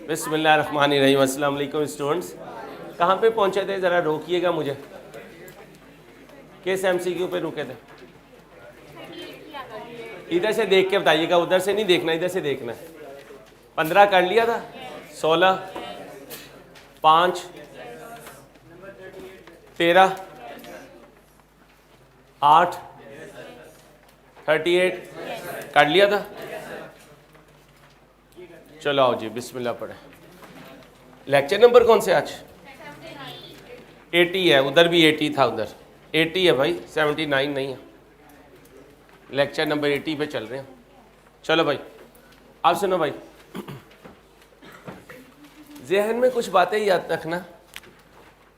बिस्मिल्लाहिर्रहमानिर्रहीम। अस्सलाम वालेकुम स्टूडेंट्स। कहाँ पे पहुँचे थे, ज़रा रोकिएगा मुझे। किस MCQ पे रुके थे? इधर से देख के बताइएगा, उधर से नहीं देखना, इधर से देखना है। 15 कर लिया था, 16, 5, 13, 8, 38 कर लिया था। चलो आओ जी, बिस्मिल्लाह पढ़े। लेक्चर नंबर कौन से आज? 80 है, उधर भी 80 था, उधर 80 है भाई, 79 नहीं है। लेक्चर नंबर 80 पे चल रहे हैं। चलो भाई, आप सुनो भाई, जहन में कुछ बातें याद रखना।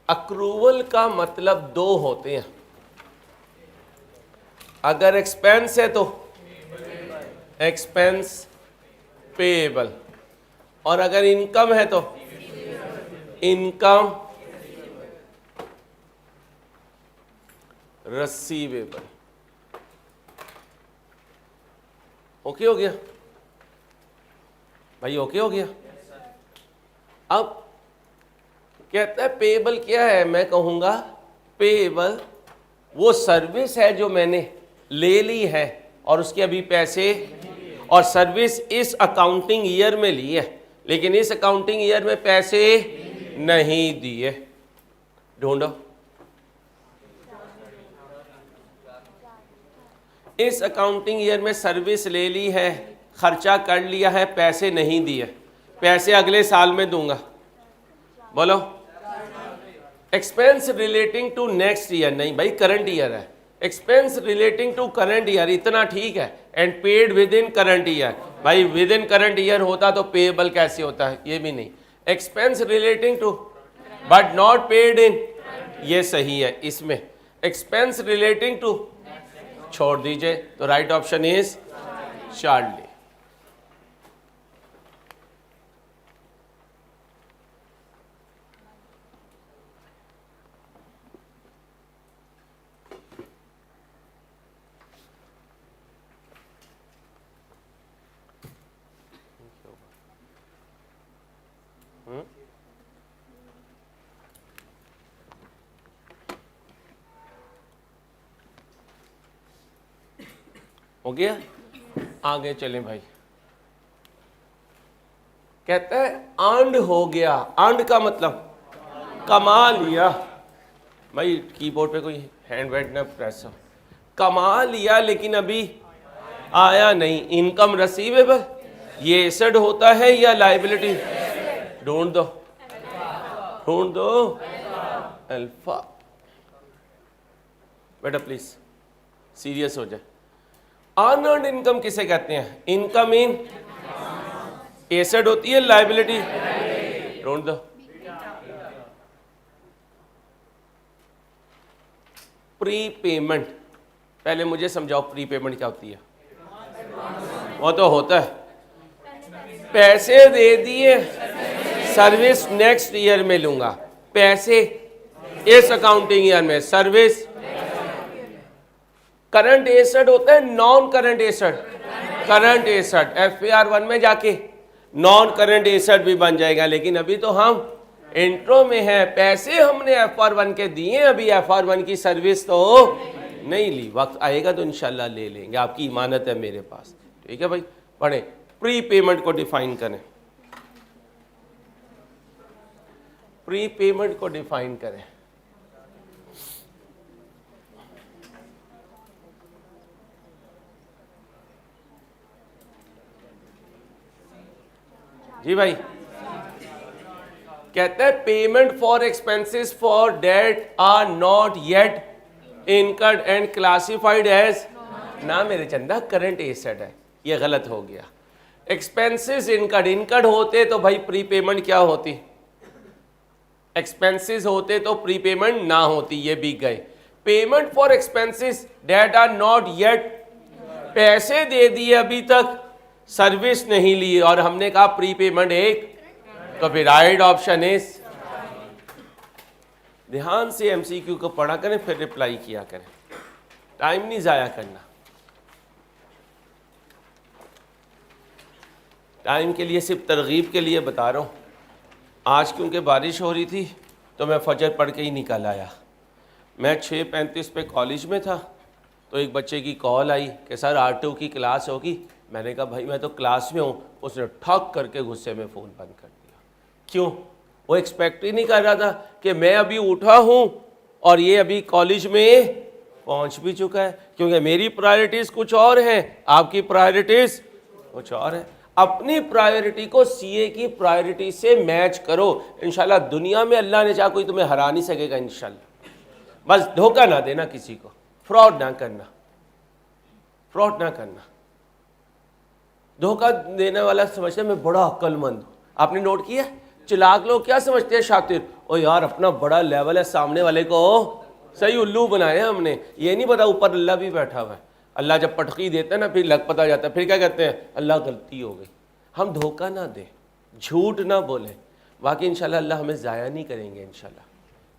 अक्रूवल का मतलब दो होते हैं। अगर एक्सपेंस है तो एक्सपेंस पेएबल, और अगर इनकम है तो इनकम रिसीवेबल। ओके हो गया भाई, ओके हो गया। अब कहता है पेएबल क्या है? मैं कहूंगा पेएबल वो सर्विस है जो मैंने ले ली है और उसके अभी पैसे, और सर्विस इस अकाउंटिंग ईयर में ली है लेकिन इस अकाउंटिंग ईयर में पैसे नहीं दिए। ढूंढो, इस अकाउंटिंग ईयर में सर्विस ले ली है, खर्चा कर लिया है, पैसे नहीं दिए। पैसे अगले साल में दूंगा। बोलो, expense relating to next year नहीं भाई, करंट ईयर है। Expense relating to current year इतना ठीक है, and paid within current year. भाई विद इन करंट ईयर होता तो पेएबल कैसे होता है? ये भी नहीं। Expense relating to but not paid in, ये सही है। इसमें एक्सपेंस रिलेटिंग टू छोड़ दीजिए, तो राइट ऑप्शन इज चार्ली। हो गया, आगे चलें भाई। कहता है अर्नड हो गया। अर्नड का मतलब कमा लिया। भाई कीबोर्ड पे कोई हैंड वेड ना प्रेस हो। कमा लिया लेकिन अभी आया नहीं। इनकम रिसीवेबल, ये एसेट होता है या लायबिलिटी? ढूंढ दो, ढूंढ दो। अल्फा बेटा प्लीज सीरियस हो जाए। अनअर्न्ड इनकम किसे कहते हैं? इनकम इन एसेट होती है, लायबिलिटी? ढूंढ दो। प्री पेमेंट, पहले मुझे समझाओ प्री पेमेंट क्या होती है? वो तो होता है पैसे दे दिए, सर्विस नेक्स्ट ईयर में लूंगा, पैसे इस अकाउंटिंग ईयर में, सर्विस। करंट एसेट होता है, non current asset. Current asset FAR 1 में जाके नॉन करंट एसेट भी बन जाएगा, लेकिन अभी तो हम इंट्रो में है। पैसे हमने FR 1 के दिए, अभी FR 1 की सर्विस तो नहीं ली। वक्त आएगा तो इंशाल्लाह ले लेंगे, आपकी इमानत है मेरे पास। ठीक है भाई, पढ़े। प्री पेमेंट को डिफाइन करें। प्री पेमेंट को डिफाइन करें। जी भाई, कहते हैं payment for expenses for that are not yet incurred and classified as, ना मेरे चंदा करंट एसेट है, ये गलत हो गया। एक्सपेंसेस इनकर्ड, इनकर्ड होते तो भाई प्री पेमेंट क्या होती? एक्सपेंसेस होते तो प्री पेमेंट ना होती, ये भी गए। Payment for expenses that are not yet, पैसे दे दिए अभी तक सर्विस नहीं ली, और हमने कहा प्री पेमेंट एक, तो फिर राइट ऑप्शन इज। ध्यान से MCQ को पढ़ा करें, फिर रिप्लाई किया करें, टाइम नहीं जाया करना। टाइम के लिए, सिर्फ तरगीब के लिए बता रहा हूँ। आज क्योंकि बारिश हो रही थी तो मैं फजर पढ़ के ही निकल आया। मैं 6:35 पे कॉलेज में था तो एक बच्चे की कॉल आई कि सर R2 की क्लास होगी। मैंने कहा भाई मैं तो क्लास में हूँ। उसने ठक करके गुस्से में फ़ोन बंद कर दिया। क्यों? वो एक्सपेक्ट ही नहीं कर रहा था कि मैं अभी उठा हूँ और ये अभी कॉलेज में पहुँच भी चुका है, क्योंकि मेरी प्रायोरिटीज़ कुछ और हैं, आपकी प्रायोरिटीज़ कुछ और है। अपनी प्रायोरिटी को सीए की प्रायोरिटी से मैच करो। इंशाल्लाह दुनिया में अल्लाह ने चाहा कोई तुम्हें हरा नहीं सकेगा इंशाल्लाह। बस धोखा ना देना किसी को, फ्रॉड ना करना, फ्रॉड ना करना। धोखा देने वाला समझते हैं मैं बड़ा अक्लमंद हूँ। आपने नोट किया, चालाक लोग क्या समझते हैं? शातिर। ओ यार अपना बड़ा लेवल है, सामने वाले को सही उल्लू बनाया हमने, ये नहीं पता ऊपर अल्लाह भी बैठा हुआ है। अल्लाह जब पटकी देता है ना फिर लग पता जाता है, फिर क्या कहते हैं? अल्लाह गलती हो गई। हम धोखा ना दें, झूठ ना बोलें, बाकी इंशाल्लाह अल्लाह हमें ज़ाया नहीं करेंगे इंशाल्लाह।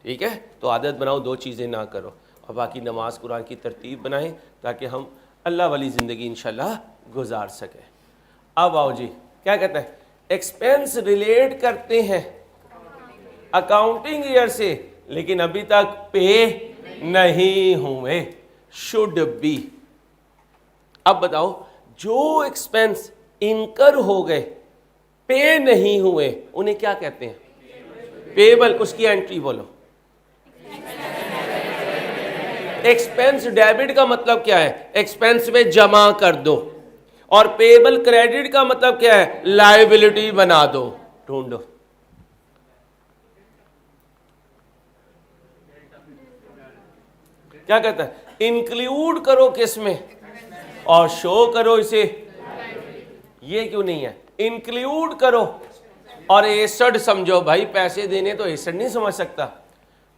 ठीक है, तो आदत बनाओ, दो चीज़ें ना करो, और बाकी नमाज कुरान की तरतीब बनाएं ताकि हम अल्लाह वाली ज़िंदगी इंशाल्लाह गुजार सकें। अब आओ जी, क्या कहते हैं? एक्सपेंस रिलेट करते हैं अकाउंटिंग ईयर से, लेकिन अभी तक पे नहीं हुए, शुड बी। अब बताओ, जो एक्सपेंस इनकर हो गए पे नहीं हुए उन्हें क्या कहते हैं? पेबल। उसकी एंट्री बोलो। एक्सपेंस डेबिट का मतलब क्या है? एक्सपेंस में जमा कर दो। और पेबल क्रेडिट का मतलब क्या है? लायबिलिटी बना दो। ढूंढो। क्या कहता है? इंक्लूड करो किस में और शो करो इसे। ये क्यों नहीं है? इंक्लूड करो और एसेट समझो। भाई पैसे देने तो एसेट नहीं समझ सकता,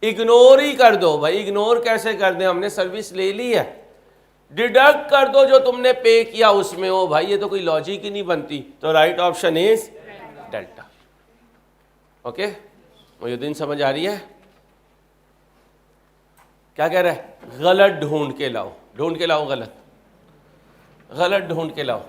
इग्नोर ही कर दो। भाई इग्नोर कैसे कर दें? हमने सर्विस ले ली है, डिडक्ट कर दो जो तुमने पे किया उसमें। हो भाई ये तो कोई लॉजिक ही नहीं बनती। तो right option is delta. Okay, मुझे दिन समझ आ रही है? क्या कह रहा है? गलत ढूंढ के लाओ, ढूंढ के लाओ, गलत गलत ढूंढ के लाओ।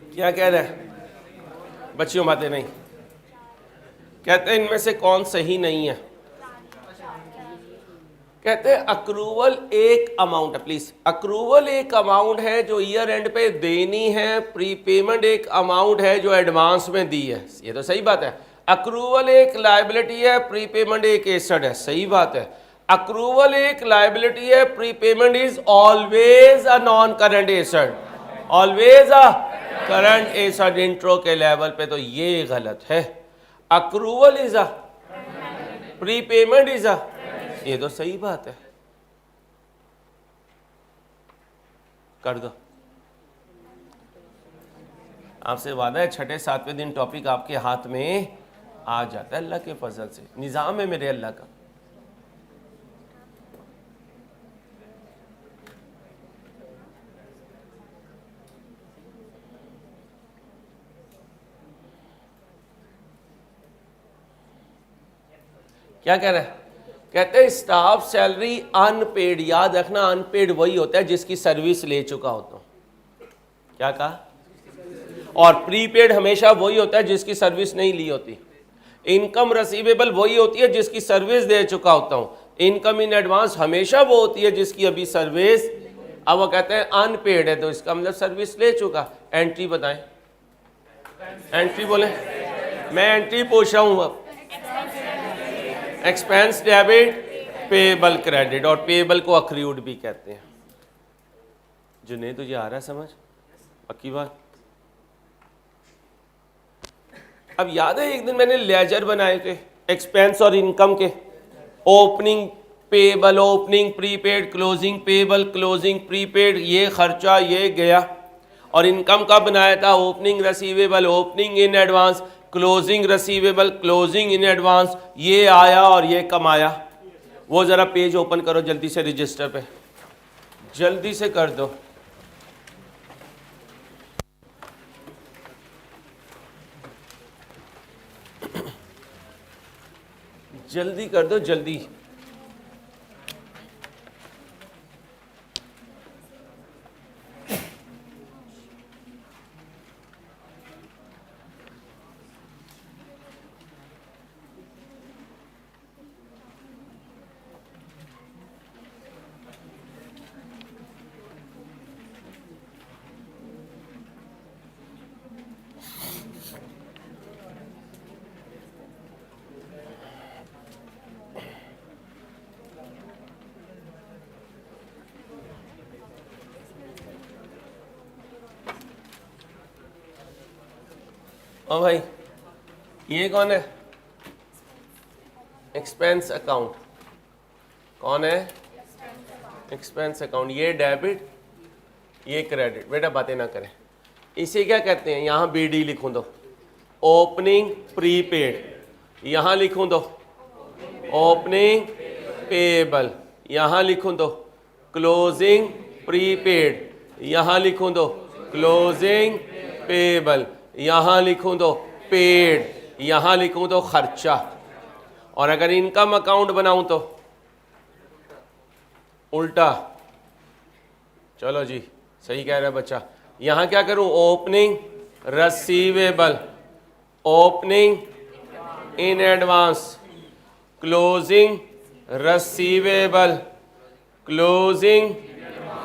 क्या कह रहा है? बच्चियों बातें नहीं कहते हैं इनमें से कौन सही नहीं है? कहते हैं अक्रूवल एक अमाउंट है। प्लीज, अक्रूवल एक अमाउंट है जो ईयर एंड पे देनी है, प्रीपेमेंट एक अमाउंट है जो एडवांस में दी है। ये तो सही बात है। अक्रूवल एक लायबिलिटी है, प्रीपेमेंट एक एसेट है। सही बात है। अक्रूवल एक लायबिलिटी है, prepayment is always a non current asset, always a current asset. Intro के लेवल पे तो ये गलत है। Accrual is a, prepayment is a, ये तो सही बात है। कर दो। आपसे वादा है छठे सातवें दिन टॉपिक आपके हाथ में आ जाता है अल्लाह के फजल से। निजाम है मेरे अल्लाह का। क्या कह रहा है? कहते हैं स्टाफ सैलरी अनपेड। याद रखना, अनपेड वही होता है जिसकी सर्विस ले चुका होता हूं। क्या कहा? और प्रीपेड हमेशा वही होता है जिसकी सर्विस नहीं ली होती। इनकम रिसीवेबल वही होती है जिसकी सर्विस दे चुका होता हूं। इनकम इन एडवांस हमेशा वो होती है जिसकी अभी सर्विस। अब वो कहते हैं अनपेड है तो इसका मतलब सर्विस ले चुका। एंट्री बताएं, एंट्री बोले। मैं एंट्री पूछ रहा हूं अब। एक्सपेंस डेबिट, पेबल क्रेडिट, और पेबल को अक्रूड भी कहते हैं। जुनेद तुझे आ रहा है समझ? पक्की बात? अब याद है एक दिन मैंने लेजर बनाए थे एक्सपेंस और इनकम के, opening payable, opening prepaid, closing payable, closing prepaid, ये खर्चा ये गया। और इनकम का बनाया था opening receivable, opening in advance, closing receivable, closing in advance, ये आया और ये कमाया। वो ज़रा पेज ओपन करो जल्दी से रजिस्टर पे, जल्दी से कर दो। जल्दी कर दो जल्दी। ओ भाई ये कौन है? Expense account. कौन है? Expense account. ये डेबिट, ये क्रेडिट। बेटा बातें ना करें। इसे क्या कहते हैं? यहाँ BD लिखूं दो, ओपनिंग प्रीपेड। यहाँ लिखूं दो ओपनिंग पेबल। यहाँ लिखूं दो क्लोजिंग प्रीपेड। यहाँ लिखूं दो क्लोजिंग पेबल। यहाँ लिखूं दो पेड। यहाँ लिखूं दो खर्चा। और अगर इनकम अकाउंट बनाऊं तो उल्टा। चलो जी, सही कह रहा है बच्चा। यहाँ क्या करूं? Opening receivable, opening in advance, closing receivable, closing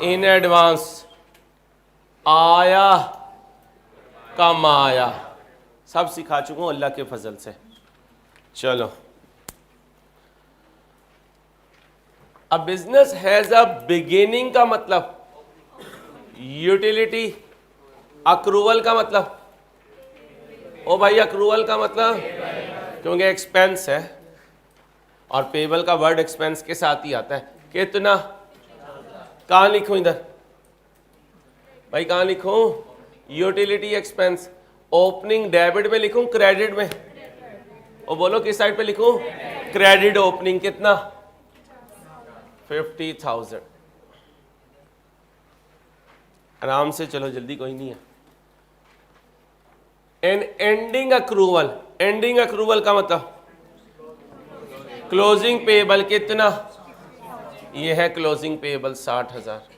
in advance. आया कमाया। सब सिखा चुका हूँ अल्लाह के फजल से। चलो, a business has a beginning का मतलब यूटिलिटी, अक्रूवल का मतलब, ओ भाई अक्रूवल का मतलब, क्योंकि एक्सपेंस है और पेबल का वर्ड एक्सपेंस के साथ ही आता है। कितना? कहाँ लिखूं इधर भाई, कहाँ लिखूं? Utility expense. ओपनिंग डेबिट में लिखूं क्रेडिट में? और बोलो किस साइड पे लिखूं? Credit opening. कितना? 50,000। आराम से चलो, जल्दी कोई नहीं है। An ending accrual, ending accrual का मतलब क्लोजिंग पेबल। कितना? ये है closing payable 60,000।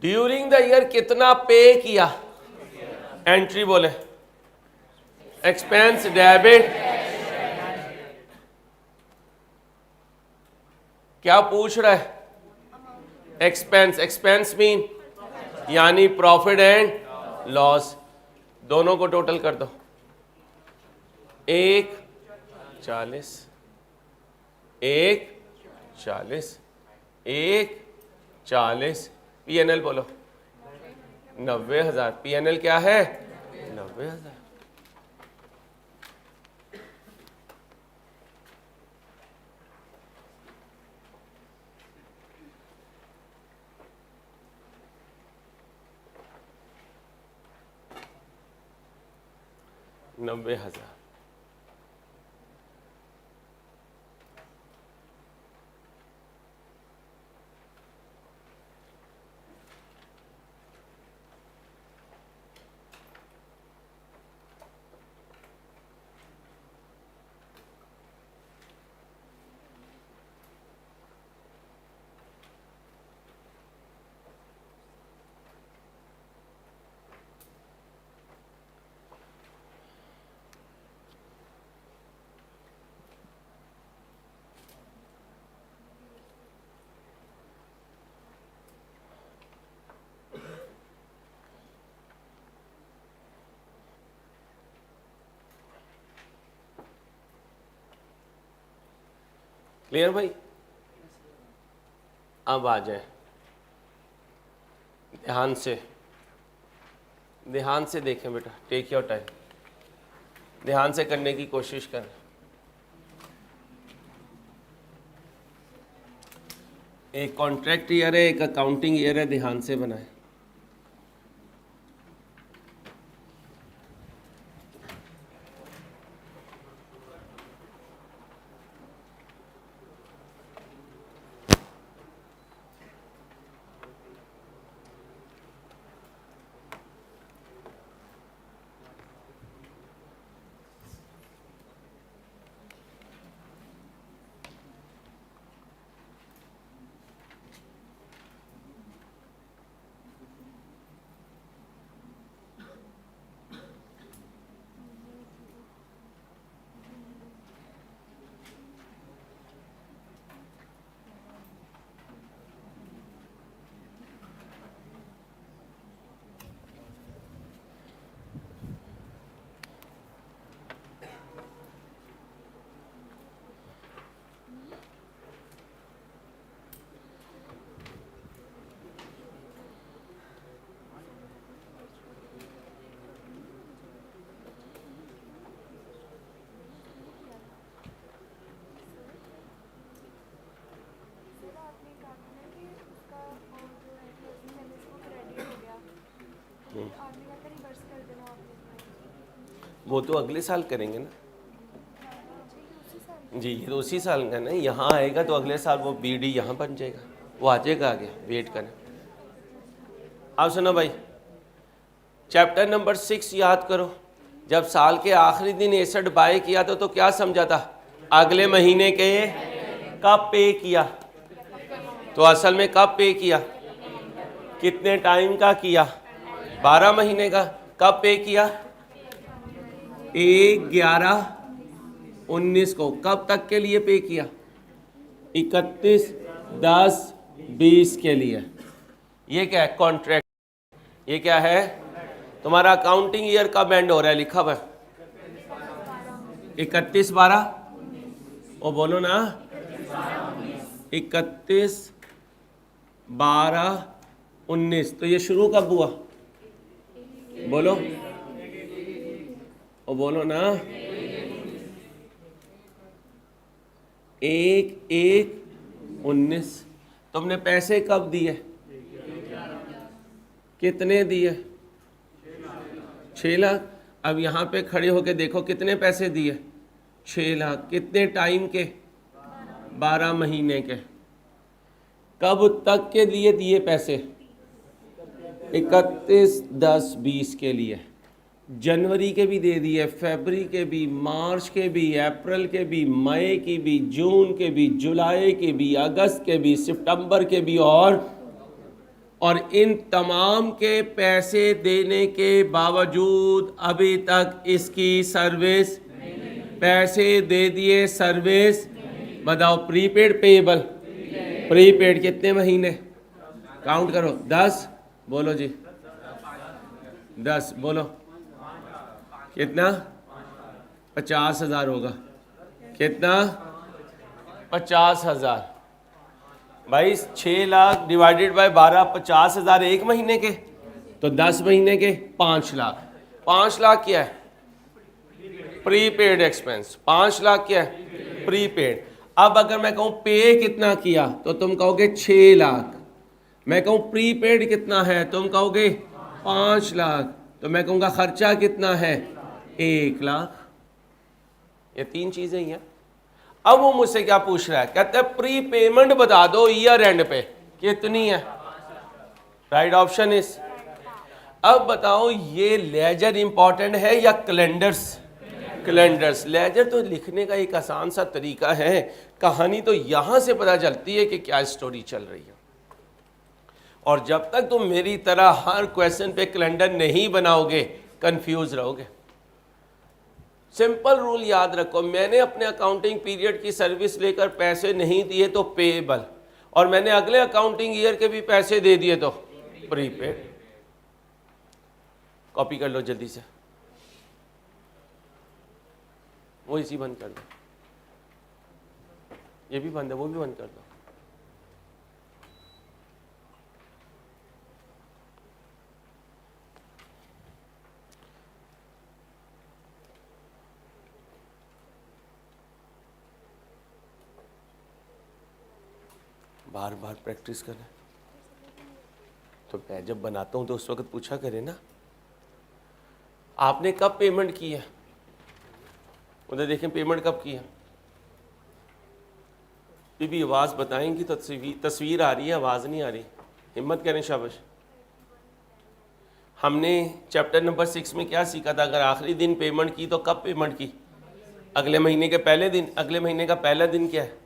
During the year कितना पे किया? एंट्री बोले एक्सपेंस डेबिट। क्या पूछ रहा है? एक्सपेंस। एक्सपेंस मीन यानी प्रॉफिट एंड लॉस। दोनों को टोटल कर दो। 140, 140, 140। PNL बोलो 90,000। PNL क्या है? 90,000। नब्बे हजार। क्लियर भाई? अब आ जाए ध्यान से, ध्यान से देखें बेटा, टेक योर टाइम, ध्यान से करने की कोशिश करें। एक कॉन्ट्रैक्ट ईयर है, एक अकाउंटिंग ईयर है, ध्यान से बनाएं। वो तो अगले साल करेंगे ना जी, ये तो उसी साल का ना, यहाँ आएगा तो अगले साल वो बीडी यहाँ बन जाएगा, वो आ जाएगा आगे, वेट करें। आप सुनो भाई, चैप्टर नंबर 6 याद करो। जब साल के आखिरी दिन एसेट बाय किया तो क्या समझा था? अगले महीने के कब पे किया, तो असल में कब पे किया, कितने टाइम का किया, 12 महीने का। कब पे किया? 1/11/19 को। कब तक के लिए पे किया? 31/10/20 के लिए। ये क्या है? कॉन्ट्रैक्ट। ये क्या है? तुम्हारा अकाउंटिंग ईयर कब एंड हो रहा है? लिखा हुआ 31/12। ओ बोलो ना, 31/12/19। तो ये शुरू कब हुआ? बोलो, ओ बोलो ना, 1/1/19। तुमने पैसे कब दिए? कितने दिए? 6 लाख। अब यहाँ पे खड़े होके देखो कितने पैसे दिए? 6 लाख। कितने टाइम के? 12 महीने के। कब तक के लिए दिए पैसे? 31/10/20 के लिए। जनवरी के भी दे दिए, फरवरी के भी, मार्च के भी, अप्रैल के भी, मई की भी, जून के भी, जुलाई के भी, अगस्त के भी, सितंबर के भी, और इन तमाम के पैसे देने के बावजूद अभी तक इसकी सर्विस, पैसे दे दिए, सर्विस। बताओ, प्रीपेड पेएबल? प्रीपेड कितने महीने? काउंट करो। 10। बोलो जी, 10 बोलो। कितना? 50,000 होगा। कितना? 50,000। भाई 6 लाख डिवाइडेड बाय 12, 50,000 एक महीने के, तो 10 महीने के 5 लाख। 5 लाख क्या है? Prepaid expense. 5 लाख क्या है? प्रीपेड। अब अगर मैं कहूं पे कितना किया तो तुम कहोगे 6 लाख। मैं कहूं प्रीपेड कितना है, तुम कहोगे 5 लाख। तो मैं कहूंगा खर्चा कितना है? 1 लाख। ये 3 चीजें ही हैं। अब वो मुझसे क्या पूछ रहा है? कहते हैं प्री पेमेंट बता दो ईयर एंड पे कितनी है। Right option is. अब बताओ, ये लेजर इंपॉर्टेंट है या कैलेंडर्स? कैलेंडर्स। लेजर तो लिखने का एक आसान सा तरीका है, कहानी तो यहां से पता चलती है कि क्या स्टोरी चल रही है। और जब तक तुम मेरी तरह हर क्वेश्चन पे कैलेंडर नहीं बनाओगे, कंफ्यूज रहोगे। सिंपल रूल याद रखो, मैंने अपने अकाउंटिंग पीरियड की सर्विस लेकर पैसे नहीं दिए तो पेएबल, और मैंने अगले अकाउंटिंग ईयर के भी पैसे दे दिए तो प्रीपेड। कॉपी कर लो जल्दी से, वो इसी बंद कर दो, ये भी बंद है, वो भी बंद कर दो। बार बार प्रैक्टिस करें। तो मैं जब बनाता हूँ तो उस वक्त पूछा करें ना, आपने कब पेमेंट की है, उधर देखें पेमेंट कब की है। भी आवाज़ बताएंगी तो तस्वीर आ रही है, आवाज़ नहीं आ रही, हिम्मत करें, शाबाश। हमने चैप्टर नंबर 6 में क्या सीखा था, अगर आखिरी दिन पेमेंट की तो कब पेमेंट की, अगले महीने के पहले दिन। अगले महीने का पहला दिन क्या है,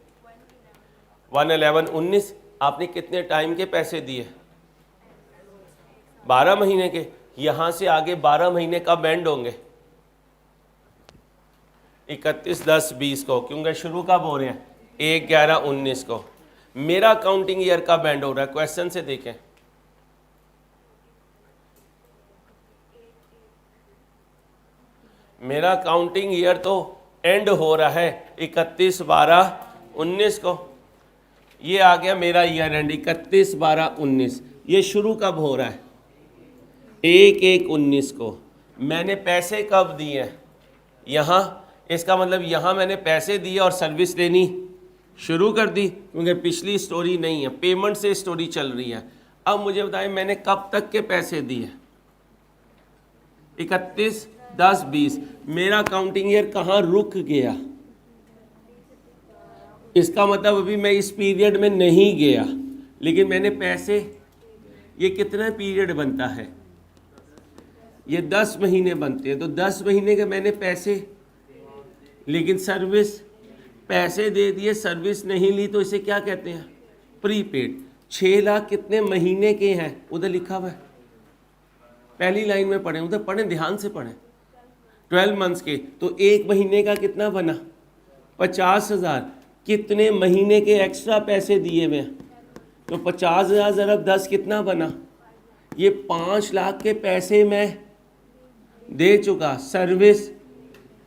1/11/19। आपने कितने टाइम के पैसे दिए, 12 महीने के। यहाँ से आगे 12 महीने कब एंड होंगे, 31/10/20 को, क्योंकि शुरू कब हो रहे हैं, 1/11/19 को। मेरा काउंटिंग ईयर कब एंड हो रहा है, क्वेश्चन से देखें। मेरा काउंटिंग ईयर तो एंड हो रहा है 31/12/19 को। ये आ गया मेरा ईयर एंड 31/12/19। ये शुरू कब हो रहा है, 1/1/19 को। मैंने पैसे कब दिए हैं, यहाँ। इसका मतलब यहाँ मैंने पैसे दिए और सर्विस देनी शुरू कर दी, क्योंकि पिछली स्टोरी नहीं है, पेमेंट से स्टोरी चल रही है। अब मुझे बताएं मैंने कब तक के पैसे दिए, 31/10/20। मेरा काउंटिंग ईयर कहाँ रुक गया, इसका मतलब अभी मैं इस पीरियड में नहीं गया, लेकिन मैंने पैसे, ये कितना पीरियड बनता है, ये 10 महीने बनते हैं, तो 10 महीने के मैंने पैसे, लेकिन सर्विस, पैसे दे दिए, सर्विस नहीं ली, तो इसे क्या कहते हैं, प्रीपेड। 6 लाख कितने महीने के हैं, उधर लिखा हुआ है, पहली लाइन में पढ़ें, उधर पढ़ें, ध्यान से पढ़ें। 12 मंथ्स के, तो एक महीने का कितना बना, 50,000। कितने महीने के एक्स्ट्रा पैसे दिए हुए, तो 50,000 ज़रब 10 कितना बना, ये 5 लाख के पैसे मैं दे चुका। सर्विस,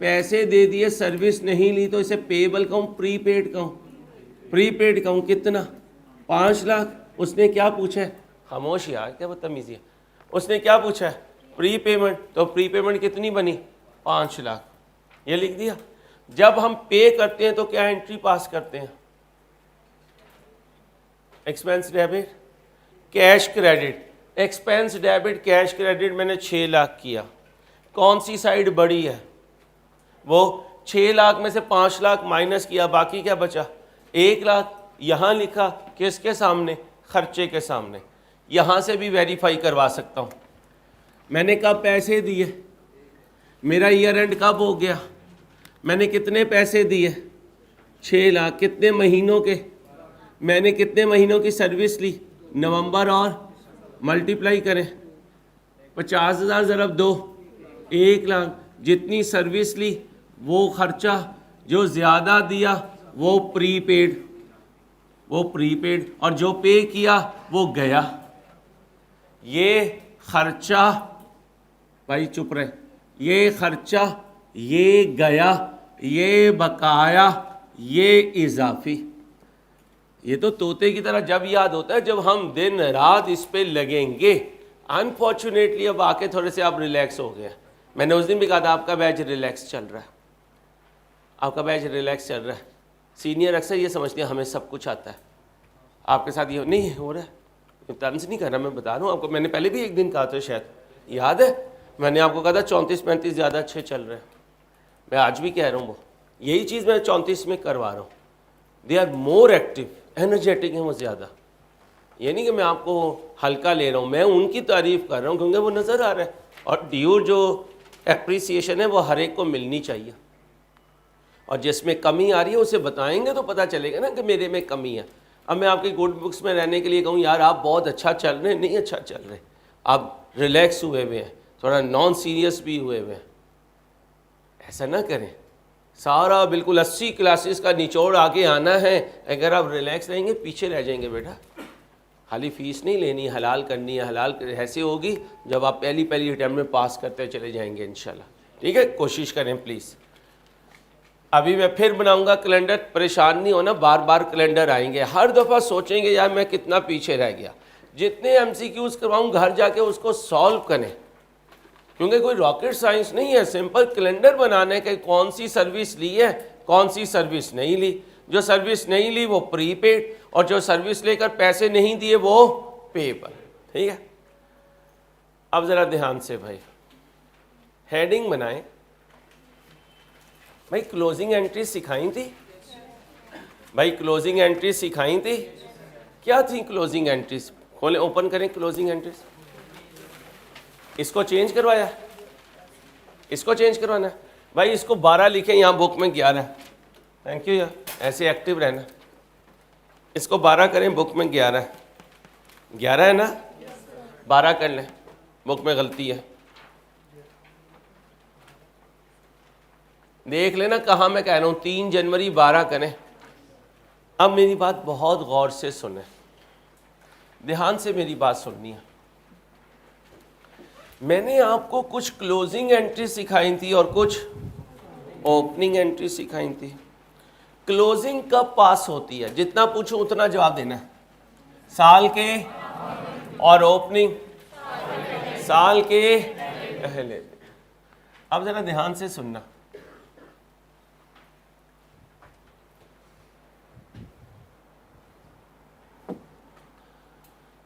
पैसे दे दिए, सर्विस नहीं ली, तो इसे पेबल कहूँ, प्रीपेड कहूँ, प्रीपेड कहूँ। कितना, 5 लाख। उसने क्या पूछा है, खामोश यार, क्या बदतमीजी है। उसने क्या पूछा है, प्री पेमेंट, तो प्री पेमेंट कितनी बनी, 5 लाख। ये लिख दिया। जब हम पे करते हैं तो क्या एंट्री पास करते हैं, expense debit, cash credit. Expense debit, cash credit मैंने 6 लाख किया। कौन सी साइड बड़ी है, वो 6 लाख में से 5 लाख माइनस किया, बाकी क्या बचा, 1 लाख। यहाँ लिखा किसके सामने, खर्चे के सामने। यहाँ से भी वेरीफाई करवा सकता हूँ, मैंने कब पैसे दिए, मेरा ईयर एंड कब हो गया, मैंने कितने पैसे दिए, 6 लाख। कितने महीनों के, मैंने कितने महीनों की सर्विस ली, नवंबर, और मल्टीप्लाई करें, 50,000 ज़रब 2, 1 लाख। जितनी सर्विस ली वो खर्चा, जो ज़्यादा दिया वो प्रीपेड, वो प्रीपेड, और जो पे किया वो गया। ये खर्चा, भाई चुप रहे, ये खर्चा, ये गया, ये बकाया, ये इजाफी। ये तो तोते की तरह जब याद होता है जब हम दिन रात इस पे लगेंगे। अनफॉर्चुनेटली अब आके थोड़े से आप रिलैक्स हो गए। मैंने उस दिन भी कहा था आपका बैच रिलैक्स चल रहा है, आपका बैच रिलैक्स चल रहा है। सीनियर अक्सर ये समझते हैं हमें सब कुछ आता है, आपके साथ ये नहीं हो रहा है। तंज नहीं कर रहा, मैं बता रहा हूँ आपको। मैंने पहले भी एक दिन कहा था, शायद याद है, मैंने आपको कहा था 34-35 ज़्यादा अच्छे चल रहे हैं। मैं आज भी कह रहा हूँ, वो यही चीज़ मैं 34 में करवा रहा हूँ। They are more active, energetic हैं वो ज़्यादा। ये नहीं कि मैं आपको हल्का ले रहा हूँ, मैं उनकी तारीफ़ कर रहा हूँ क्योंकि वो नज़र आ रहा है। और ड्यू जो एप्रिसिएशन है वो हर एक को मिलनी चाहिए, और जिसमें कमी आ रही है उसे बताएंगे तो पता चलेगा ना कि मेरे में कमी है। अब मैं आपकी गुड बुक्स में रहने के लिए कहूँ यार आप बहुत अच्छा चल रहे हैं, नहीं अच्छा चल रहे, आप रिलैक्स हुए हुए हैं, थोड़ा नॉन सीरियस भी हुए हुए हैं, ऐसा ना करें। सारा बिल्कुल 80 क्लासेस का निचोड़ आगे आना है। अगर आप रिलैक्स रहेंगे पीछे रह जाएंगे बेटा। खाली फीस नहीं लेनी, हलाल करनी है। हलाल ऐसे होगी जब आप पहली अटैम्प्ट में पास करते चले जाएंगे इंशाल्लाह। ठीक है, कोशिश करें प्लीज़। अभी मैं फिर बनाऊंगा कैलेंडर, परेशान नहीं होना, बार बार कैलेंडर आएंगे। हर दफ़ा सोचेंगे यार मैं कितना पीछे रह गया। जितने MCQs करवाऊँ घर जाके उसको सॉल्व करें, क्योंकि कोई रॉकेट साइंस नहीं है। सिंपल कैलेंडर बनाने के कौन सी सर्विस ली है, कौन सी सर्विस नहीं ली। जो सर्विस नहीं ली वो प्रीपेड, और जो सर्विस लेकर पैसे नहीं दिए वो पेबल। ठीक है, अब जरा ध्यान से भाई हेडिंग बनाएं। भाई क्लोजिंग एंट्री सिखाई थी, भाई क्लोजिंग एंट्री सिखाई थी, क्या थी क्लोजिंग एंट्रीज? खोलें, ओपन करें क्लोजिंग एंट्रीज। इसको चेंज करवाया, इसको चेंज करवाना है भाई, इसको 12 लिखें, यहाँ बुक में 11 है। थैंक यू यार, ऐसे एक्टिव रहना। इसको 12 करें, बुक में 11 है। 11 है ना, 12 कर लें, बुक में गलती है। देख लेना कहाँ मैं कह रहा हूँ, 3 जनवरी 12 करें। अब मेरी बात बहुत गौर से सुने, ध्यान से मेरी बात सुननी है। मैंने आपको कुछ क्लोजिंग एंट्री सिखाई थी और कुछ ओपनिंग एंट्री सिखाई थी। क्लोजिंग कब पास होती है? जितना पूछूं उतना जवाब देना है। साल के, और ओपनिंग साल के पहले। अब जरा ध्यान से सुनना,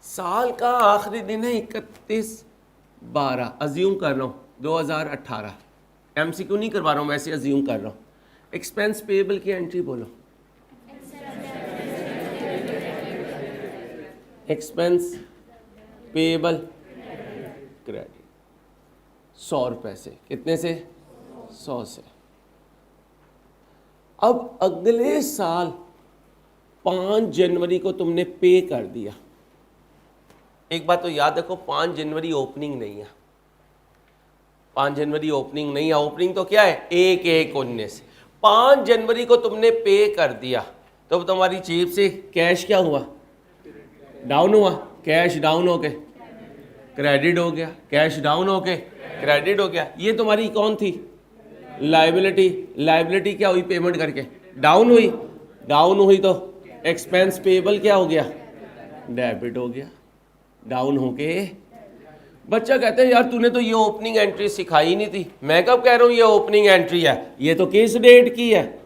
साल का आखिरी दिन है 31/12, अज्यूम कर रहा हूँ 2018, एमसीक्यू नहीं करवा रहा हूँ, वैसे अज्यूम कर रहा हूँ। एक्सपेंस पेएबल की एंट्री बोलो। एक्सपेंस पेएबल क्रेडिट 100 रुपये से, कितने से? 100 से। अब अगले साल 5 जनवरी को तुमने पे कर दिया। एक बात तो याद रखो, 5 जनवरी ओपनिंग नहीं है, 5 जनवरी ओपनिंग नहीं है। ओपनिंग तो क्या है? 1/1/19। 5 जनवरी को तुमने पे कर दिया तो तुम्हारी जेब से कैश क्या हुआ? डाउन हुआ। कैश डाउन हो के क्रेडिट हो गया, कैश डाउन हो के क्रेडिट हो गया। ये तुम्हारी कौन थी? लायबिलिटी। लायबिलिटी क्या हुई? पेमेंट करके डाउन हुई। डाउन हुई तो एक्सपेंस पेएबल क्या हो गया? डेबिट हो गया। डाउन होके बच्चा कहते हैं यार तूने तो ये ओपनिंग एंट्री सिखाई नहीं थी। मैं कब कह रहा हूँ ये ओपनिंग एंट्री है? ये तो किस डेट की है?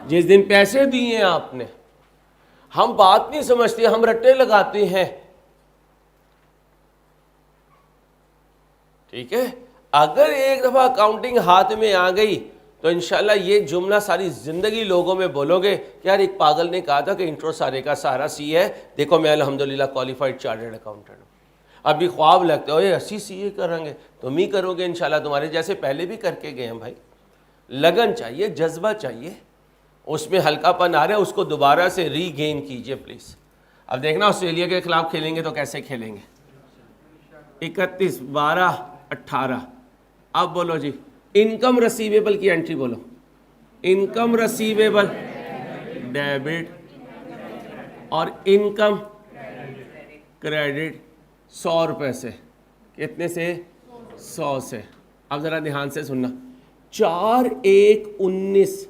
जिस दिन पैसे दिए हैं आपने। हम बात नहीं समझते, हम रट्टे लगाते हैं। ठीक है, अगर एक दफा अकाउंटिंग हाथ में आ गई तो इंशाल्लाह ये जुमला सारी जिंदगी लोगों में बोलोगे कि यार एक पागल ने कहा था कि इंट्रो सारे का सारा सी है, देखो मैं अल्हम्दुलिल्लाह क्वालिफाइड चार्टर्ड अकाउंटेंट हूँ। अभी ख्वाब लगते हो ये 80 CA करेंगे, तुम ही करोगे इंशाल्लाह, तुम्हारे जैसे पहले भी करके गए हैं भाई। लगन चाहिए, जज्बा चाहिए, उसमें हल्कापन आ रहा है, उसको दोबारा से रीगेन कीजिए प्लीज़। अब देखना ऑस्ट्रेलिया के खिलाफ खेलेंगे तो कैसे खेलेंगे। 31/12/18। अब बोलो जी, इनकम रिसीवेबल की एंट्री बोलो। इनकम रिसीवेबल डेबिट और इनकम क्रेडिट 100 रुपये से, कितने से? 100 से। अब ज़रा ध्यान से सुनना, 4/1/19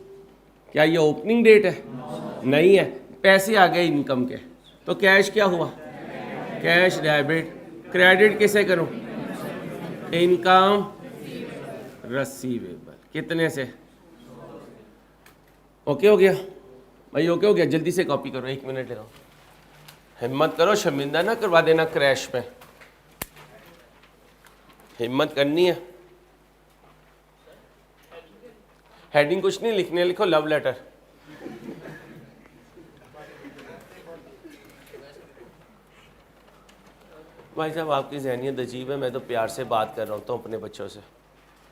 क्या ये ओपनिंग डेट है? नहीं है। पैसे आ गए इनकम के तो कैश क्या हुआ? Cash debit. क्रेडिट किसे करूं? इनकम रिसीवेबल, कितने से? ओके हो गया भाई? ओके हो गया? जल्दी से कॉपी करो, 1 मिनट ले रहा हूँ। हिम्मत करो, शर्मिंदा ना करवा देना क्रैश में। हिम्मत करनी है। हेडिंग कुछ नहीं लिखने, लिखो लव लेटर। भाई साहब आपकी ज़हनियत अजीब है, मैं तो प्यार से बात कर रहा हूँ तो अपने बच्चों से।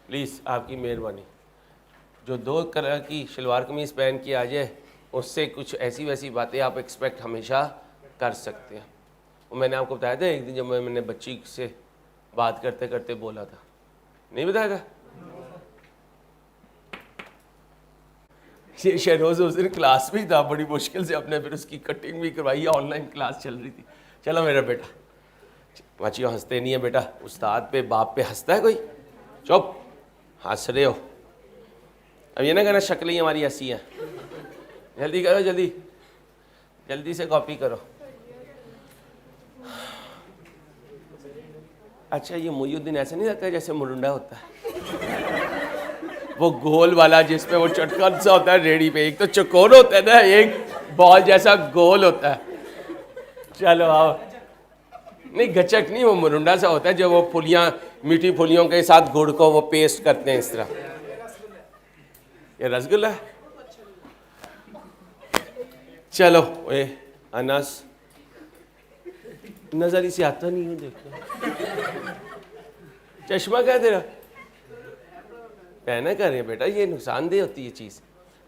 प्लीज़ आपकी मेहरबानी, जो 2 कलर की शलवार कमीज़ पहन के आ जाए उससे कुछ ऐसी वैसी बातें आप एक्सपेक्ट हमेशा कर सकते हैं। वो मैंने आपको बताया था एक दिन जब मैंने बच्ची से बात करते करते बोला था, नहीं बताया था? ये शहरोज उस दिन क्लास में था, बड़ी मुश्किल से अपने फिर उसकी कटिंग भी करवाई, ऑनलाइन क्लास चल रही थी। चलो मेरा बेटा, बच्चियों हंसते नहीं है बेटा, उस्ताद पे बाप पे हंसता है कोई? चुप, हंस रहे हो। अब ये ना कहना शक्लें हमारी ऐसी हैं। जल्दी करो, जल्दी जल्दी से कॉपी करो। अच्छा ये मुईउद्दीन ऐसे नहीं लगता जैसे मुरुंडा होता है? वो गोल वाला जिसमें वो चटकन सा होता है रेडी पे, एक तो चकोर होता है ना, एक बॉल जैसा गोल होता है। चलो आओ। नहीं गचक नहीं, वो मुरुंडा सा होता है जो वो फुलियां, मीठी फुलियों के साथ गुड़ को वो पेस्ट करते हैं इस तरह। ये रसगुल्ला है। चलो ए अनस, नजर इसे आता नहीं हूं, देखो चश्मा क्या है तेरा, पहना कर रहे हैं बेटा, ये नुकसानदेह होती है चीज।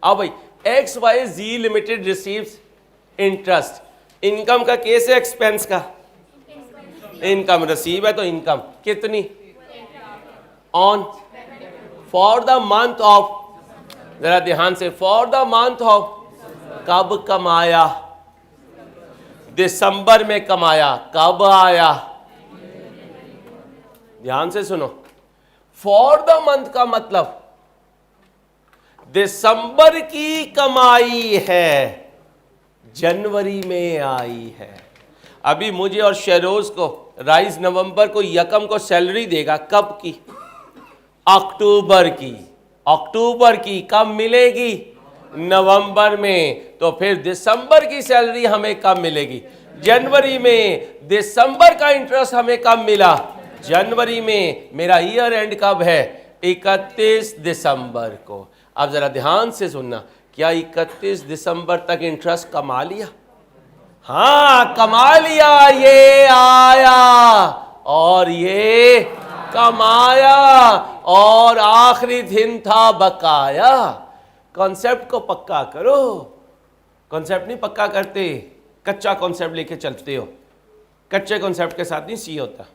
आओ भाई, एक्स वाई जी लिमिटेड रिसीव्स इंटरेस्ट। इनकम का केस है, एक्सपेंस का इनकम, रिसीव है तो इनकम कितनी, on for the month of, जरा ध्यान से, फॉर द मंथ ऑफ, कब कमाया, दिसंबर में कमाया, कब आया, ध्यान से सुनो, फॉर द मंथ का मतलब दिसंबर की कमाई है, जनवरी में आई है। अभी मुझे और शहरोज को राइस नवंबर को यकम को सैलरी देगा, कब की, अक्टूबर की। अक्टूबर की कब मिलेगी, नवंबर में। तो फिर दिसंबर की सैलरी हमें कब मिलेगी, जनवरी में। दिसंबर का इंटरेस्ट हमें कब मिला, जनवरी में। मेरा ईयर एंड कब है, 31 दिसंबर को। अब जरा ध्यान से सुनना, क्या 31 दिसंबर तक इंटरेस्ट कमा लिया, हाँ कमा लिया, ये आया और ये कमाया और आखिरी दिन था बकाया। कॉन्सेप्ट को पक्का करो, कॉन्सेप्ट नहीं पक्का करते, कच्चा कॉन्सेप्ट लेके चलते हो, कच्चे कॉन्सेप्ट के साथ नहीं सी होता।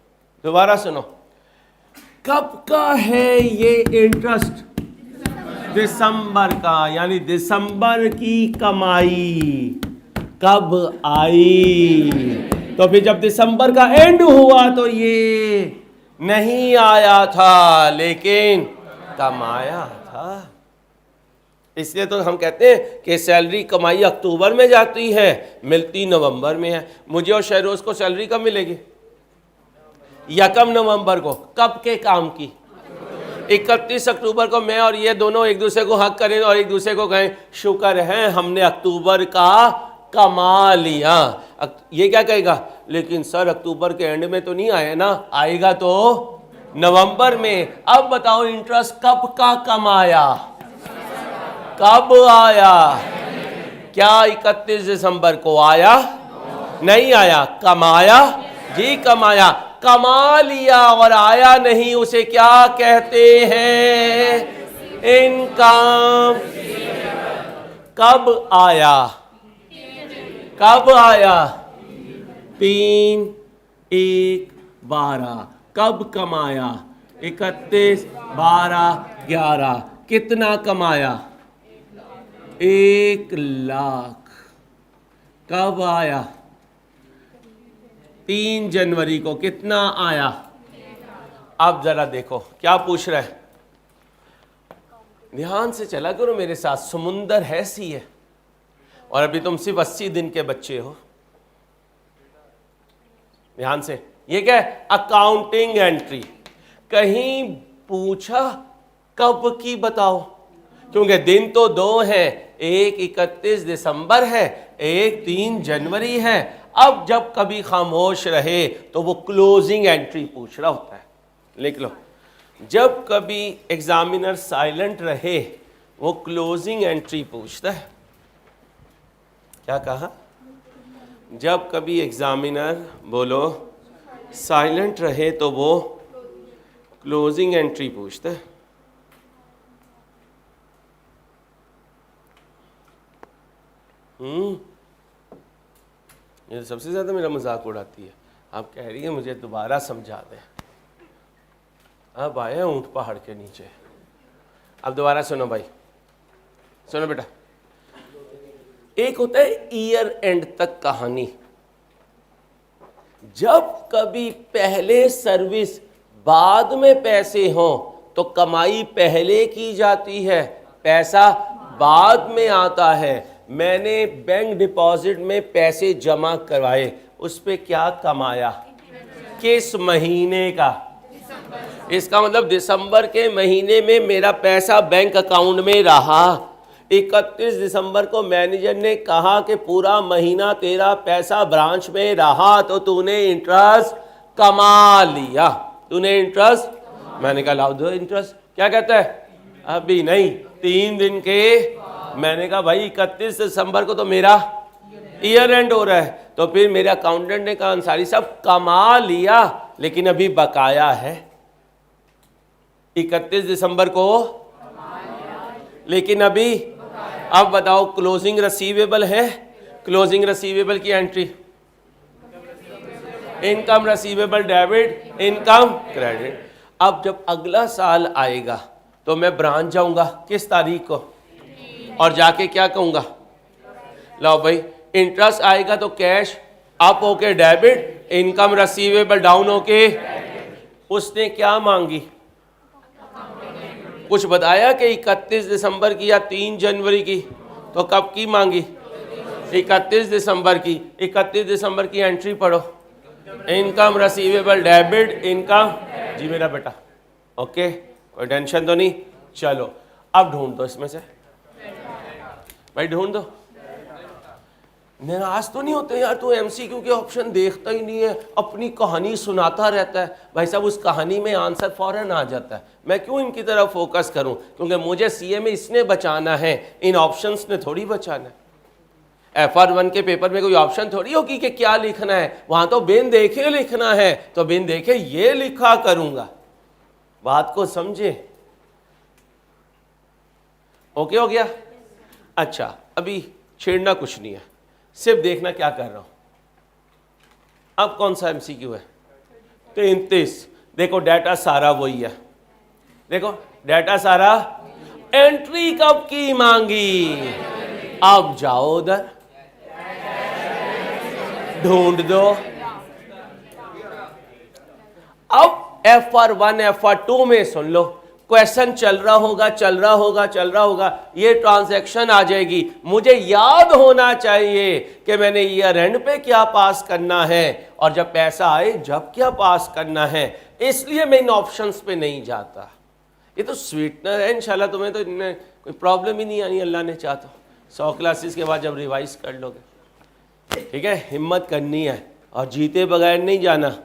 दोबारा सुनो, कब का है ये इंटरेस्ट, दिसंबर का, यानी दिसंबर की कमाई कब आई। तो फिर जब दिसंबर का एंड हुआ तो ये नहीं आया था लेकिन कमाया था। इसलिए तो हम कहते हैं कि सैलरी कमाई अक्टूबर में जाती है, मिलती नवंबर में है। मुझे और शहरोज को सैलरी कब मिलेगी, यकम नवंबर को। कब के काम की, 31 अक्टूबर को मैं और ये दोनों एक दूसरे को हक करें और एक दूसरे को कहें शुक्र है हमने अक्टूबर का कमा लिया। ये क्या कहेगा, लेकिन सर अक्टूबर के एंड में तो नहीं आया ना, आएगा तो नवंबर में। अब बताओ इंटरेस्ट कब का कमाया, कब आया, क्या 31 दिसंबर को आया, नहीं आया, कमाया जी, कमाया। कमा लिया और आया नहीं, उसे क्या कहते हैं, इनकम। कब आया, कब आया, 3/1/12। कब कमाया, 31/12/11। कितना कमाया, 1,00,000। कब आया, 3 जनवरी को। कितना आया। अब जरा देखो क्या पूछ रहा है, ध्यान से चला करो मेरे साथ। समुंदर है सी है और अभी तुम सिर्फ 80 दिन के बच्चे हो। ध्यान से, ये क्या है, अकाउंटिंग एंट्री। कहीं पूछा कब की बताओ, क्योंकि दिन तो 2 हैं, एक 31 दिसंबर है, एक 3 जनवरी है। अब जब कभी खामोश रहे तो वो क्लोजिंग एंट्री पूछ रहा होता है, लिख लो। जब कभी एग्जामिनर साइलेंट रहे वो क्लोजिंग एंट्री पूछता है। क्या कहा, जब कभी एग्जामिनर बोलो साइलेंट रहे तो वो क्लोजिंग एंट्री पूछता है। ये सबसे ज्यादा मेरा मजाक उड़ाती है। आप कह रही है मुझे दोबारा समझा दें। अब आए ऊंट पहाड़ के नीचे। अब दोबारा सुनो भाई, सुनो बेटा। एक होता है ईयर एंड तक कहानी। जब कभी पहले सर्विस बाद में पैसे हों तो कमाई पहले की जाती है, पैसा बाद में आता है। मैंने बैंक डिपॉजिट में पैसे जमा करवाए, उस पे क्या कमाया, किस महीने का, इसका मतलब दिसंबर के महीने में मेरा पैसा बैंक अकाउंट में रहा। 31 दिसंबर को मैनेजर ने कहा कि पूरा महीना तेरा पैसा ब्रांच में रहा तो तूने इंटरेस्ट कमा लिया, तूने इंटरेस्ट। मैंने कहा लाओ दो इंटरेस्ट। क्या कहता है? अभी नहीं, 3 दिन के। मैंने कहा भाई 31 दिसंबर को तो मेरा ईयर एंड हो रहा है। तो फिर मेरे अकाउंटेंट ने कहा अंसारी साहब कमा लिया लेकिन अभी बकाया है। 31 दिसंबर को लेकिन अभी, अब बताओ क्लोजिंग रिसीवेबल है, क्लोजिंग रिसीवेबल की entry, income receivable debit, income credit. अब जब अगला साल आएगा तो मैं ब्रांच जाऊंगा किस तारीख को और जाके क्या कहूंगा, लो भाई इंटरेस्ट आएगा तो कैश अप होके डेबिट, इनकम रिसीवेबल डाउन होके। उसने क्या मांगी? कुछ बताया कि 31 दिसंबर की या 3 जनवरी की? तो कब की मांगी? 31 दिसंबर की। 31 दिसंबर की एंट्री पढ़ो, इनकम रिसीवेबल डेबिट, इनकम। जी मेरा बेटा, ओके, कोई टेंशन तो नहीं। चलो अब ढूंढ दो इसमें से, भाई ढूंढ दो। नाराज तो नहीं होते यार तू एमसीक्यू के ऑप्शन देखता ही नहीं है, अपनी कहानी सुनाता रहता है। भाई साहब उस कहानी में आंसर फौरन आ जाता है, मैं क्यों इनकी तरफ फोकस करूं? क्योंकि मुझे सीए में इसने बचाना है, इन ऑप्शंस ने थोड़ी बचाना है। FR1 के पेपर में कोई ऑप्शन थोड़ी होगी कि क्या लिखना है, वहां तो बिन देखे लिखना है, तो बिन देखे ये लिखा करूंगा। बात को समझे? ओके हो गया? अच्छा अभी छेड़ना कुछ नहीं है, सिर्फ देखना क्या कर रहा हूं। अब कौन सा एमसीक्यू है? 33। देखो डाटा सारा वही है, देखो डाटा सारा। एंट्री कब की मांगी? अब जाओ उधर ढूंढ दो। अब FR1 FR2 में सुन लो, क्वेश्चन चल रहा होगा, ये ट्रांजैक्शन आ जाएगी। मुझे याद होना चाहिए कि मैंने ईयर एंड पे क्या पास करना है और जब पैसा आए जब क्या पास करना है। इसलिए मैं इन ऑप्शंस पे नहीं जाता। ये तो स्वीटनर है, इंशाल्लाह तुम्हें तो इनमें कोई प्रॉब्लम ही नहीं आनी, अल्लाह ने चाहा तो। 100 क्लासेस के बाद जब रिवाइज कर लोगे, ठीक है, हिम्मत करनी है और जीते बगैर नहीं जाना।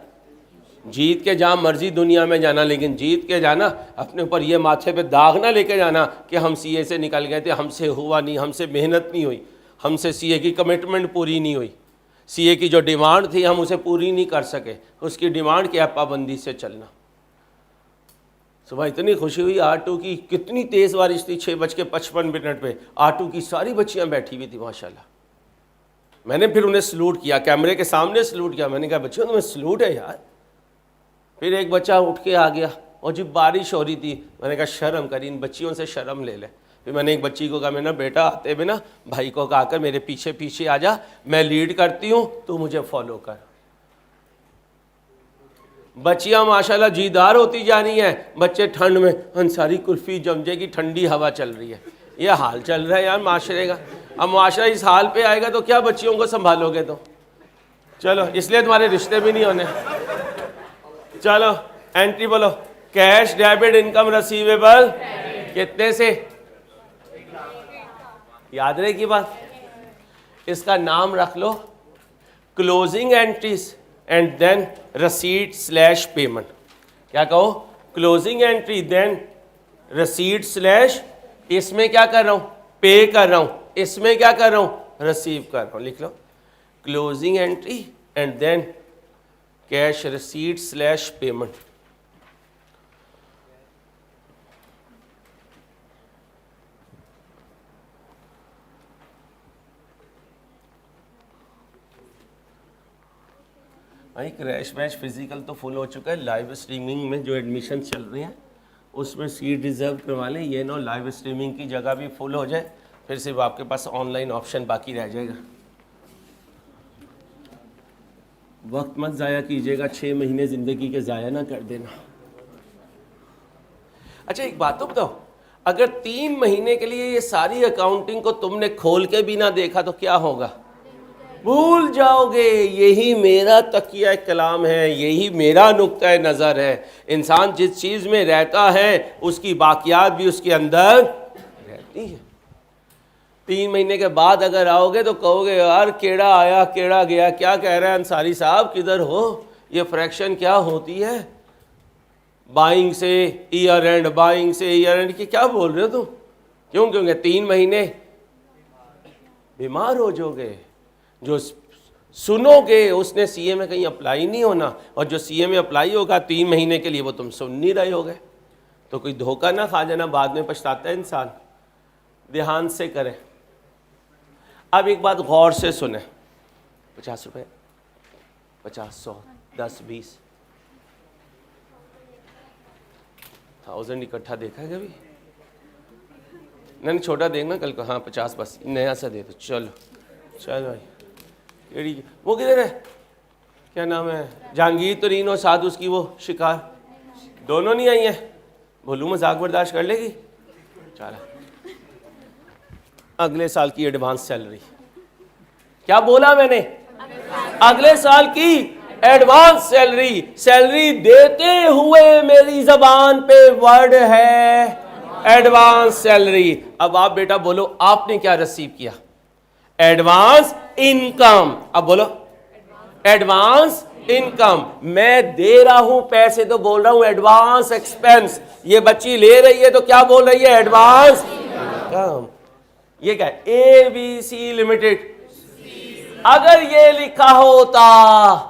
जीत के जहाँ मर्जी दुनिया में जाना, लेकिन जीत के जाना, अपने ऊपर ये माथे पे दाग ना लेके जाना कि हम सीए से निकल गए थे, हमसे हुआ नहीं, हमसे मेहनत नहीं हुई, हमसे सीए की कमिटमेंट पूरी नहीं हुई, सीए की जो डिमांड थी हम उसे पूरी नहीं कर सके, उसकी डिमांड क्या, पाबंदी से चलना। सुबह इतनी खुशी हुई R2 की, कितनी तेज़ बारिश थी, 6:55 पे R2 की सारी बच्चियाँ बैठी हुई थी माशाल्लाह। मैंने फिर उन्हें सलूट किया, कैमरे के सामने सलूट किया। मैंने कहा बच्चों तुम्हें सलूट है यार। फिर एक बच्चा उठ के आ गया और जब बारिश हो रही थी, मैंने कहा शर्म करी, इन बच्चियों से शर्म ले ले। फिर मैंने एक बच्ची को कहा, मैंने बेटा आते हुए ना भाई को कहा कर मेरे पीछे पीछे आ जा, मैं लीड करती हूँ, तू मुझे फॉलो कर। बच्चियाँ माशाल्लाह जीदार होती जा रही हैं, बच्चे ठंड में अंसारी कुल्फ़ी जम जाएगी, ठंडी हवा चल रही है। ये हाल चल रहा है यार माशरे का। अब माशरा इस हाल पे आएगा तो क्या बच्चियों को संभालोगे? तो चलो, इसलिए तुम्हारे रिश्ते भी नहीं होने। चलो एंट्री बोलो, कैश डेबिट इनकम रिसीवेबल, कितने से? याद रहेगी बात। इसका नाम रख लो closing entries and then receipt slash payment. क्या कहो? Closing entry then receipt slash, इसमें क्या कर रहा हूं? पे कर रहा हूं, इसमें क्या कर रहा हूं? रिसीव कर रहा हूं। लिख लो closing entry and then cash receipt slash payment. भाई क्रैश मैच फिजिकल तो फुल हो चुका है, लाइव स्ट्रीमिंग में जो एडमिशन चल रही हैं उसमें सीट रिजर्व करवा लें। ये ना लाइव स्ट्रीमिंग की जगह भी फुल हो जाए, फिर सिर्फ आपके पास ऑनलाइन ऑप्शन बाकी रह जाएगा। वक्त मत ज़ाया कीजिएगा, 6 महीने ज़िंदगी के ज़ाया ना कर देना। अच्छा एक बात तो बताओ, अगर 3 महीने के लिए ये सारी अकाउंटिंग को तुमने खोल के भी ना देखा तो क्या होगा? भूल जाओगे। यही मेरा तकिया कलाम है, यही मेरा नुक्ता नज़र है। इंसान जिस चीज़ में रहता है उसकी बाकियात भी उसके अंदर रहती है। 3 महीने के बाद अगर आओगे तो कहोगे यार केड़ा आया केड़ा गया, क्या कह रहे हैं अंसारी साहब, किधर हो, ये फ्रैक्शन क्या होती है, बाइंग से ईयर एंड, बाइंग से ईयर एंड की क्या बोल रहे हो तुम, क्यों क्योंकि 3 महीने बीमार हो जाओगे। जो सुनोगे उसने सीए में कहीं अप्लाई नहीं होना, और जो सीए में अप्लाई होगा 3 महीने के लिए वो तुम सुन नहीं रहे होगे। तो कोई धोखा ना खा जाना, बाद में पछताता है इंसान। ध्यान से करें। अब एक बात गौर से सुने, 50 रुपए, 50, 100, 10, 20, 1000 इकट्ठा देखा है कभी? नहीं छोटा देखना कल को, हाँ 50 बस नया सा दे दो। चलो चलो भाई, केड़ी वो किधर है, क्या नाम है, जहांगीर तरीन और साथ उसकी वो शिकार, दोनों नहीं आई हैं। भोलू मजाक बर्दाश्त कर लेगी? चला, अगले साल की एडवांस सैलरी, क्या बोला मैंने, अगले साल की एडवांस सैलरी। सैलरी देते हुए मेरी जबान पे वर्ड है एडवांस सैलरी। अब आप बेटा बोलो आपने क्या रिसीव किया, एडवांस इनकम। अब बोलो एडवांस इनकम। मैं दे रहा हूं पैसे तो बोल रहा हूं एडवांस एक्सपेंस। ये बच्ची ले रही है तो क्या बोल रही है, एडवांस इनकम। ये क्या है, ABC लिमिटेड। अगर ये लिखा होता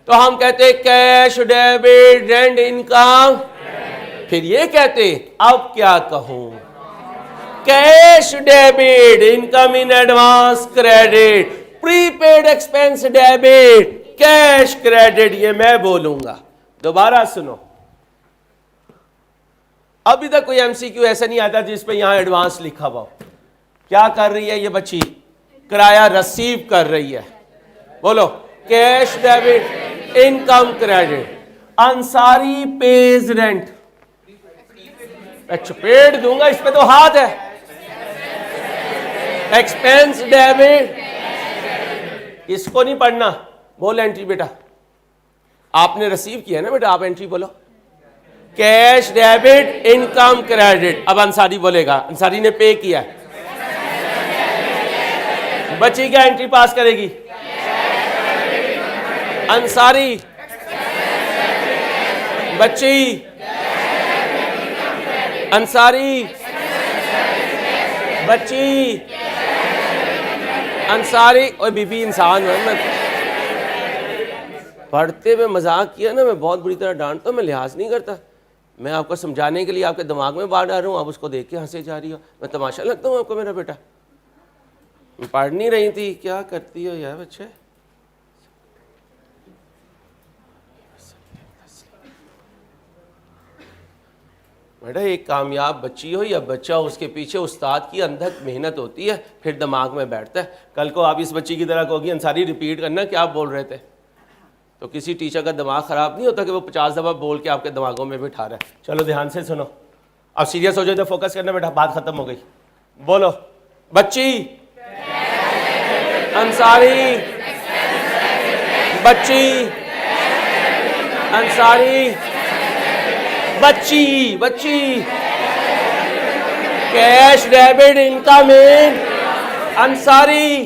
तो हम कहते कैश डेबिट एंड इनकम, फिर ये कहते अब क्या कहूं, cash debit, income in advance credit, prepaid expense debit, cash credit, ये मैं बोलूंगा। दोबारा सुनो, अभी तक कोई MCQ ऐसा नहीं आता जिस पे यहां एडवांस लिखा हुआ। क्या कर रही है ये बच्ची, किराया रिसीव कर रही है। बोलो cash debit income credit. Ansari page rent, paid दूंगा, इस पे तो हाथ है। एक्सपेंस डेबिट, इसको नहीं पढ़ना, बोल एंट्री बेटा, आपने रिसीव किया ना बेटा, आप एंट्री बोलो। Cash debit income credit. अब अंसारी बोलेगा, अंसारी ने पे किया, बच्ची क्या एंट्री पास करेगी, अंसारी, बच्ची, अंसारी, बच्ची, अंसारी। और बीबी इंसान है, मैं पढ़ते में मजाक किया ना, मैं बहुत बुरी तरह डांटता हूँ, मैं लिहाज नहीं करता। मैं आपको समझाने के लिए आपके दिमाग में बात डाल रहा हूँ, आप उसको देख के हंसे जा रही हो। मैं तमाशा लगता हूँ आपको मेरा बेटा? पढ़ नहीं रही थी, क्या करती हो यार बच्चे? बेटा एक कामयाब बच्ची हो या बच्चा हो, उसके पीछे उस्ताद की अंधक मेहनत होती है, फिर दिमाग में बैठता है। कल को आप इस बच्ची की तरह कहोगी अंसारी रिपीट करना क्या आप बोल रहे थे, तो किसी टीचर का दिमाग ख़राब नहीं होता कि वो 50 दफ़ा बोल के आपके दिमागों में बिठा रहा है। चलो ध्यान से सुनो, अब सीरियस हो जाए तो फोकस करना बेटा, बात ख़त्म हो गई। बोलो बच्ची, अंसारी, बच्ची, अंसारी, बच्ची, बच्ची, cash debit income in, Ansari,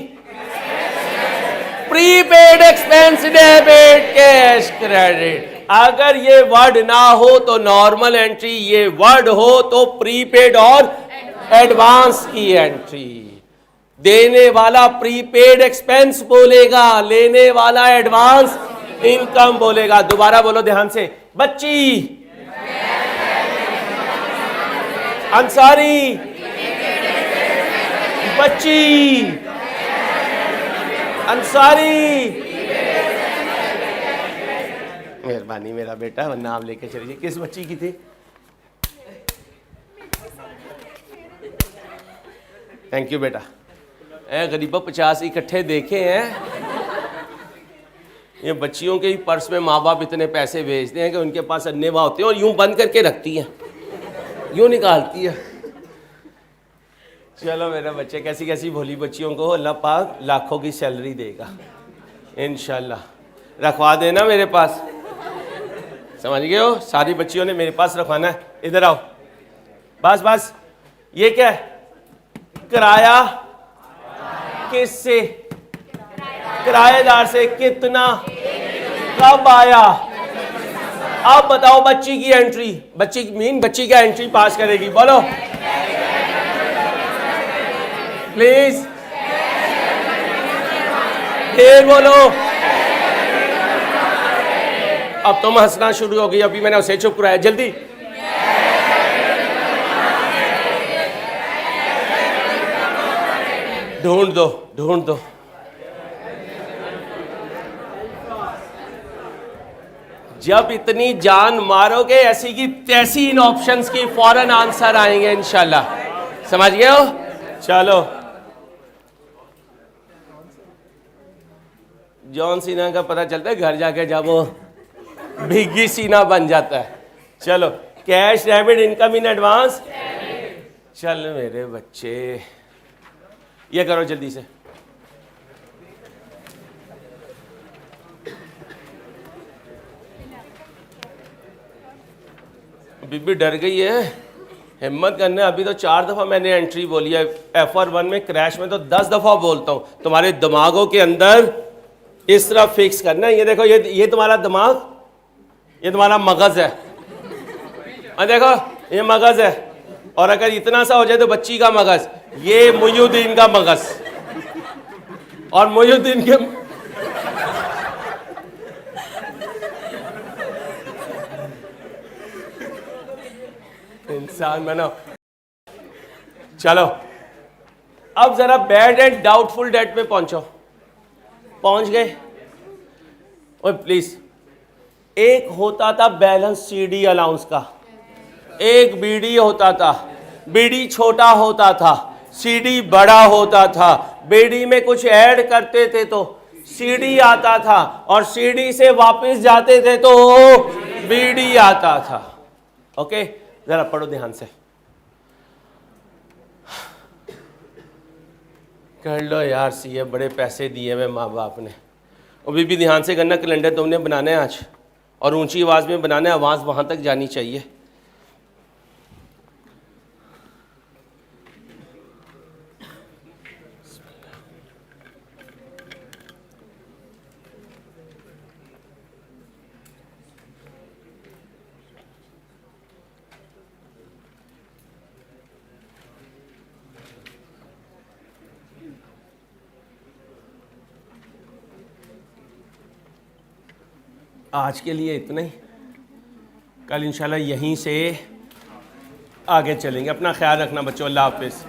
prepaid expense debit, cash credit. अगर ये वर्ड ना हो तो नॉर्मल एंट्री, ये वर्ड हो तो प्रीपेड और एडवांस की एंट्री। देने वाला प्रीपेड एक्सपेंस बोलेगा, लेने वाला एडवांस इनकम बोलेगा। दोबारा बोलो ध्यान से, बच्ची, अंसारी, बच्ची, अंसारी। मेहरबानी मेरा बेटा, नाम लेके चलिए। किस बच्ची की थी? थैंक यू बेटा। गरीबा 50 इकट्ठे देखे हैं। ये बच्चियों के ही पर्स में माँ बाप इतने पैसे भेजते हैं कि उनके पास अन्नेवा होते हैं और यूं बंद करके रखती हैं, यूं निकालती है। चलो मेरे बच्चे, कैसी कैसी भोली बच्चियों को अल्लाह पाक लाखों की सैलरी देगा इंशाल्लाह। रखवा देना मेरे पास, समझ गए हो? सारी बच्चियों ने मेरे पास रखवाना है। इधर आओ, बस बस। ये क्या है? किराया किससे? किराएदार से। कितना? कब आया? अब बताओ बच्ची की एंट्री, बच्ची क्या एंट्री पास करेगी? बोलो प्लीज, फिर बोलो। अब तुम हंसना शुरू हो गई, अभी मैंने उसे चुप कराया। जल्दी ढूंढ दो। जब इतनी जान मारोगे ऐसी की तैसी, इन ऑप्शंस की फौरन आंसर आएंगे इंशाल्लाह। समझ गए हो? चलो, जॉन सीना का पता चलता है घर जाके जब वो बिगी सीना बन जाता है। चलो, cash debit income in advance. चल मेरे बच्चे, ये करो जल्दी से। बीबी डर गई है, हिम्मत करना। अभी तो 4 दफ़ा मैंने एंट्री बोली है। FR1 में क्रैश में तो 10 दफ़ा बोलता हूँ। तुम्हारे दिमागों के अंदर इस तरह फिक्स करना है। ये देखो, ये तुम्हारा दिमाग, ये तुम्हारा मगज है। और देखो, ये मगज है। और अगर इतना सा हो जाए तो बच्ची का मगज, ये मुयुद्दीन का मगज। और मुयुद्दीन के इंसान बनो। चलो, अब जरा बैड एंड डाउटफुल डेट पे पहुंच गए? ओए प्लीज, एक होता था बैलेंस CD अलाउंस का, एक BD होता था। BD छोटा होता था, CD बड़ा होता था। BD में कुछ ऐड करते थे तो CD आता था, और CD से वापस जाते थे तो BD आता था। ओके, जरा पढ़ो ध्यान से। कर लो यार CA, बड़े पैसे दिए हुए माँ बाप ने। और बीबी ध्यान से करना, कैलेंडर तुमने बनाना है आज, और ऊंची आवाज़ में बनाना है, आवाज़ वहाँ तक जानी चाहिए। आज के लिए इतना ही, कल इंशाल्लाह यहीं से आगे चलेंगे। अपना ख्याल रखना बच्चों, अल्लाह हाफिज़।